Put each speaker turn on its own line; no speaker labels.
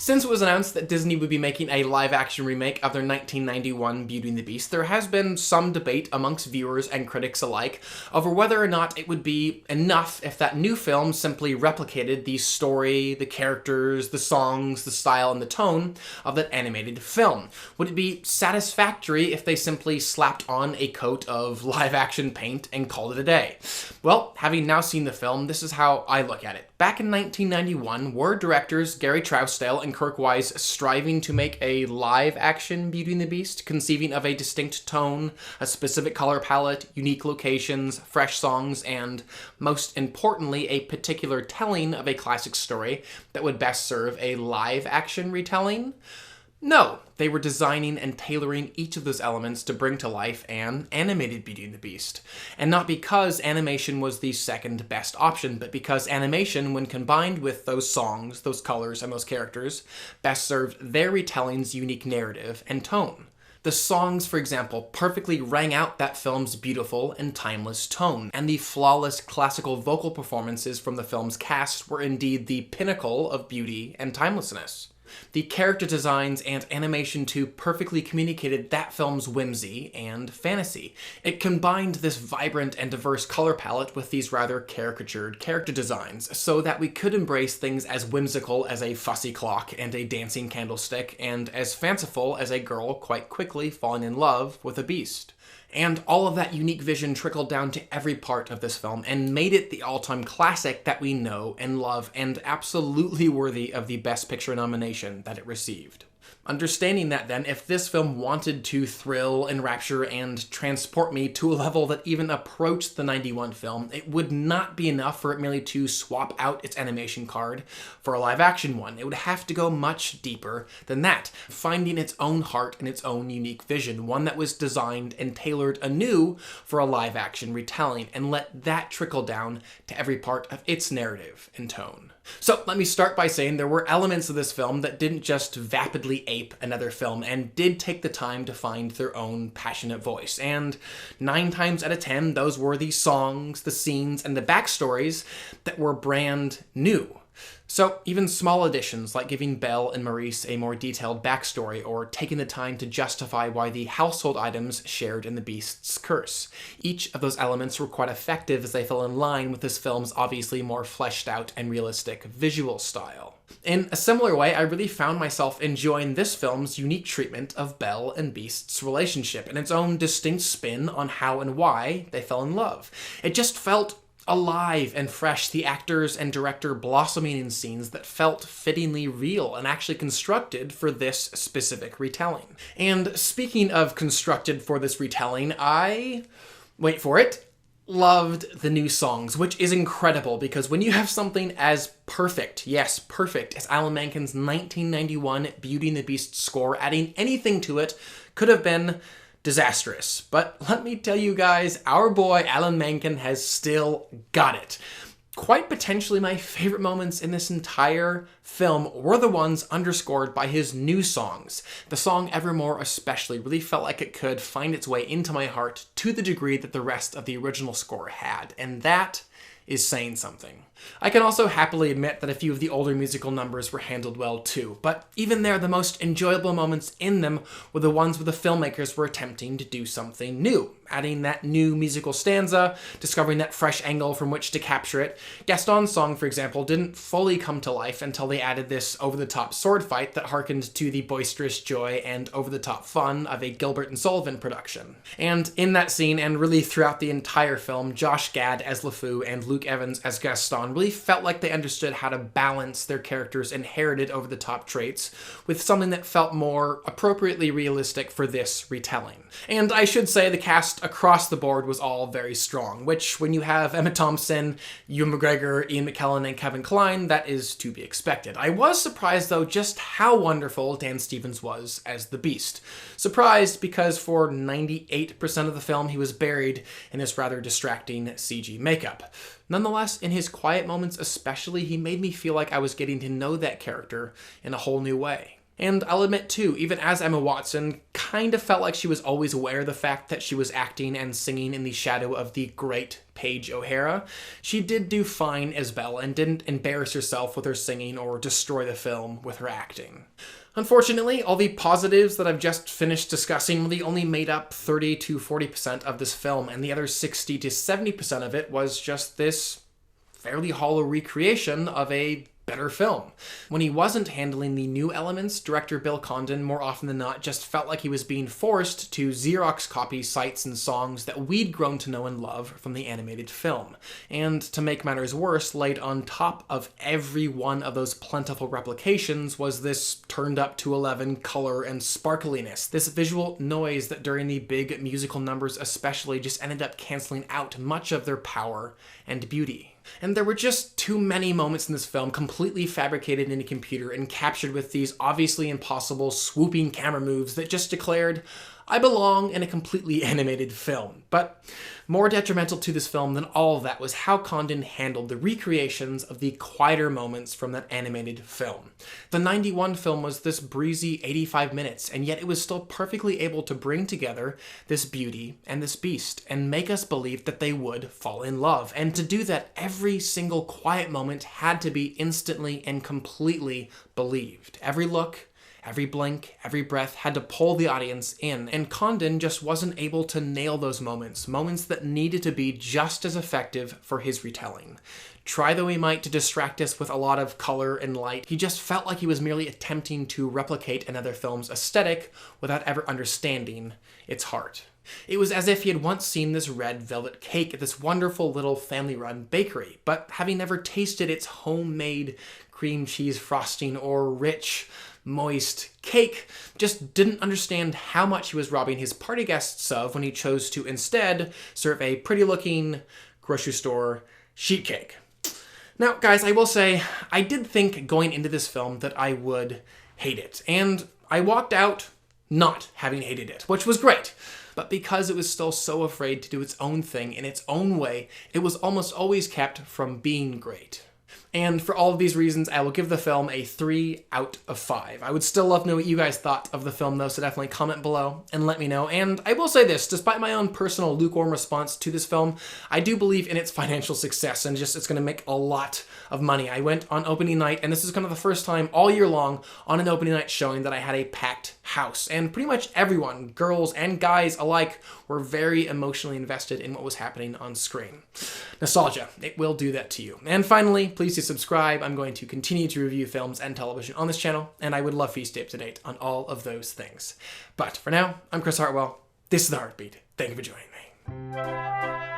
Since it was announced that Disney would be making a live-action remake of their 1991 Beauty and the Beast, there has been some debate amongst viewers and critics alike over whether or not it would be enough if that new film simply replicated the story, the characters, the songs, the style, and the tone of that animated film. Would it be satisfactory if they simply slapped on a coat of live-action paint and called it a day? Well, having now seen the film, this is how I look at it. Back in 1991, were directors Gary Trousdale and Kirk Wise striving to make a live-action Beauty and the Beast, conceiving of a distinct tone, a specific color palette, unique locations, fresh songs, and, most importantly, a particular telling of a classic story that would best serve a live-action retelling? No, they were designing and tailoring each of those elements to bring to life an animated Beauty and the Beast. And not because animation was the second best option, but because animation, when combined with those songs, those colors, and those characters, best served their retelling's unique narrative and tone. The songs, for example, perfectly rang out that film's beautiful and timeless tone, and the flawless classical vocal performances from the film's cast were indeed the pinnacle of beauty and timelessness. The character designs and animation too perfectly communicated that film's whimsy and fantasy. It combined this vibrant and diverse color palette with these rather caricatured character designs, so that we could embrace things as whimsical as a fussy clock and a dancing candlestick, and as fanciful as a girl quite quickly falling in love with a beast. And all of that unique vision trickled down to every part of this film and made it the all-time classic that we know and love, and absolutely worthy of the Best Picture nomination that it received. Understanding that then, if this film wanted to thrill, enrapture, and transport me to a level that even approached the 91 film, it would not be enough for it merely to swap out its animation card for a live-action one. It would have to go much deeper than that, finding its own heart and its own unique vision, one that was designed and tailored anew for a live-action retelling, and let that trickle down to every part of its narrative and tone. So let me start by saying there were elements of this film that didn't just vapidly ape another film and did take the time to find their own passionate voice. And 9 times out of 10, those were the songs, the scenes, and the backstories that were brand new. So even small additions like giving Belle and Maurice a more detailed backstory, or taking the time to justify why the household items shared in the Beast's curse. Each of those elements were quite effective as they fell in line with this film's obviously more fleshed out and realistic visual style. In a similar way, I really found myself enjoying this film's unique treatment of Belle and Beast's relationship and its own distinct spin on how and why they fell in love. It just felt alive and fresh, the actors and director blossoming in scenes that felt fittingly real and actually constructed for this specific retelling. And speaking of constructed for this retelling, wait for it, loved the new songs, which is incredible because when you have something as perfect, yes, perfect, as Alan Menken's 1991 Beauty and the Beast score, adding anything to it could have been disastrous. But let me tell you guys, our boy Alan Menken has still got it. Quite potentially my favorite moments in this entire film were the ones underscored by his new songs. The song Evermore especially really felt like it could find its way into my heart to the degree that the rest of the original score had, and that is saying something. I can also happily admit that a few of the older musical numbers were handled well too, but even there, the most enjoyable moments in them were the ones where the filmmakers were attempting to do something new, adding that new musical stanza, discovering that fresh angle from which to capture it. Gaston's song, for example, didn't fully come to life until they added this over-the-top sword fight that harkened to the boisterous joy and over-the-top fun of a Gilbert and Sullivan production. And in that scene, and really throughout the entire film, Josh Gad as LeFou and Luke Evans as Gaston really felt like they understood how to balance their characters' inherited over-the-top traits with something that felt more appropriately realistic for this retelling. And I should say the cast across the board was all very strong, which when you have Emma Thompson, Ewan McGregor, Ian McKellen, and Kevin Kline, that is to be expected. I was surprised though just how wonderful Dan Stevens was as the Beast. Surprised because for 98% of the film he was buried in this rather distracting CG makeup. Nonetheless, in his quiet moments especially, he made me feel like I was getting to know that character in a whole new way. And I'll admit too, even as Emma Watson, kind of felt like she was always aware of the fact that she was acting and singing in the shadow of the great Paige O'Hara. She did do fine as Belle and didn't embarrass herself with her singing or destroy the film with her acting. Unfortunately, all the positives that I've just finished discussing really only made up 30 to 40% of this film, and the other 60 to 70% of it was just this fairly hollow recreation of a better film. When he wasn't handling the new elements, director Bill Condon more often than not just felt like he was being forced to Xerox copy sights and songs that we'd grown to know and love from the animated film. And to make matters worse, laid on top of every one of those plentiful replications was this turned up to 11 color and sparkliness, this visual noise that during the big musical numbers especially just ended up canceling out much of their power and beauty. And there were just too many moments in this film completely fabricated in a computer and captured with these obviously impossible swooping camera moves that just declared, I belong in a completely animated film. But more detrimental to this film than all of that was how Condon handled the recreations of the quieter moments from that animated film. The 91 film was this breezy 85 minutes, and yet it was still perfectly able to bring together this beauty and this beast and make us believe that they would fall in love. And to do that, every single quiet moment had to be instantly and completely believed. Every look, every blink, every breath had to pull the audience in, and Condon just wasn't able to nail those moments that needed to be just as effective for his retelling. Try though he might to distract us with a lot of color and light, he just felt like he was merely attempting to replicate another film's aesthetic without ever understanding its heart. It was as if he had once seen this red velvet cake at this wonderful little family-run bakery, but having never tasted its homemade cream cheese frosting or rich, moist cake, just didn't understand how much he was robbing his party guests of when he chose to instead serve a pretty-looking grocery store sheet cake. Now, guys, I will say, I did think going into this film that I would hate it, and I walked out not having hated it, which was great. But because it was still so afraid to do its own thing in its own way, it was almost always kept from being great. And for all of these reasons, I will give the film a 3 out of 5. I would still love to know what you guys thought of the film though, so definitely comment below and let me know. And I will say this, despite my own personal lukewarm response to this film, I do believe in its financial success and just it's going to make a lot of money. I went on opening night, and this is kind of the first time all year long on an opening night showing that I had a packed house. And pretty much everyone, girls and guys alike, were very emotionally invested in what was happening on screen. Nostalgia, it will do that to you. And finally, please do subscribe. I'm going to continue to review films and television on this channel, and I would love for you to stay up to date on all of those things. But for now, I'm Chris Hartwell. This is The Heartbeat. Thank you for joining me.